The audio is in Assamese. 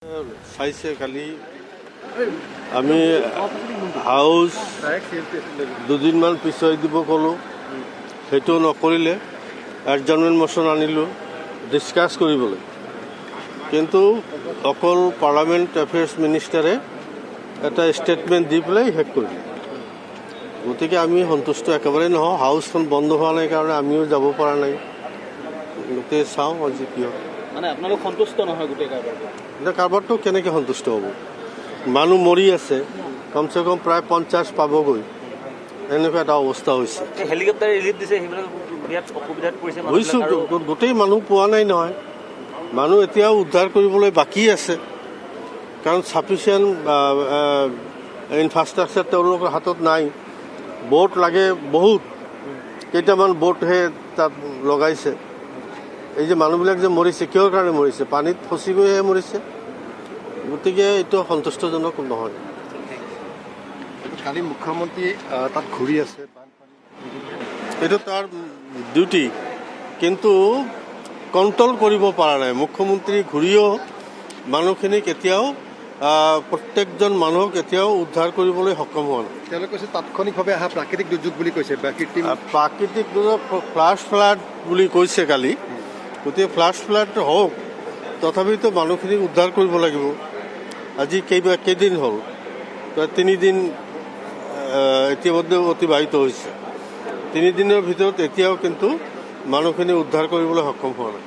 চাইছে কালি আমি হাউচ দুদিনমান পিছুৱাই দিব ক'লোঁ, সেইটো নকৰিলে এডজাৰ্ণমেণ্ট মশ্যন আনিলোঁ ডিছকাছ কৰিবলৈ। কিন্তু অকল পাৰ্লামেণ্ট এফেয়াৰ্ছ মিনিষ্টাৰে এটা ষ্টেটমেণ্ট দি পেলাই শেষ কৰিলে। গতিকে আমি সন্তুষ্ট একেবাৰে নহওঁ। হাউচখন বন্ধ হোৱা নাই কাৰণে আমিও যাব পৰা নাই। গোটেই চাওঁ আজি কি হয়। মানে আপোনালোক সন্তুষ্ট নহয় গোটেই কাৰবাৰটো? এতিয়া কাৰবাৰটো কেনেকৈ সন্তুষ্ট হ'ব? মানুহ মৰি আছে, কমচে কম প্ৰায় 50 পাবগৈ, এনেকুৱা এটা অৱস্থা হৈছে। হেলিকপ্টাৰ ৰিলিফ দিছে, সেইবিলাক বিৰাট অসুবিধাত পৰিছে। বুজিছোঁ, গোটেই মানুহ পোৱা নাই নহয়। মানুহ এতিয়াও উদ্ধাৰ কৰিবলৈ বাকী আছে, কাৰণ চাফিচিয়েণ্ট ইনফ্ৰাষ্ট্ৰাকচাৰ তেওঁলোকৰ হাতত নাই। বোট লাগে বহুত, কেইটামান বোটহে তাত লগাইছে। এই যে মানুহবিলাক যে মৰিছে, কিহৰ কাৰণে মৰিছে? পানীত ফচি গৈহে মৰিছে। গতিকে এইটো সন্তুষ্টজনক নহয়। কালি মুখ্যমন্ত্ৰী তাত ঘূৰি আছে, এইটো তাৰ ডিউটি, কিন্তু কণ্ট্ৰল কৰিব পৰা নাই। মুখ্যমন্ত্ৰী ঘূৰিও মানুহখিনিক এতিয়াও প্ৰত্যেকজন মানুহক এতিয়াও উদ্ধাৰ কৰিবলৈ সক্ষম হোৱা নাই। তেওঁলোকে কৈছে তাৎক্ষণিকভাৱে অহা প্ৰাকৃতিক দুৰ্যোগ বুলি কৈছে। প্ৰাকৃতিক দুৰ্যোগ ফ্লাছ ফ্লাড বুলি কৈছে কালি। গতিকে ফ্লাছ ফ্লাড হওক, তথাপিতো মানুহখিনিক উদ্ধাৰ কৰিব লাগিব। আজি কেইদিন হ'ল? 3 দিন ইতিমধ্যে অতিবাহিত হৈছে। 3 দিনৰ ভিতৰত এতিয়াও কিন্তু মানুহখিনি উদ্ধাৰ কৰিবলৈ সক্ষম হোৱা নাই।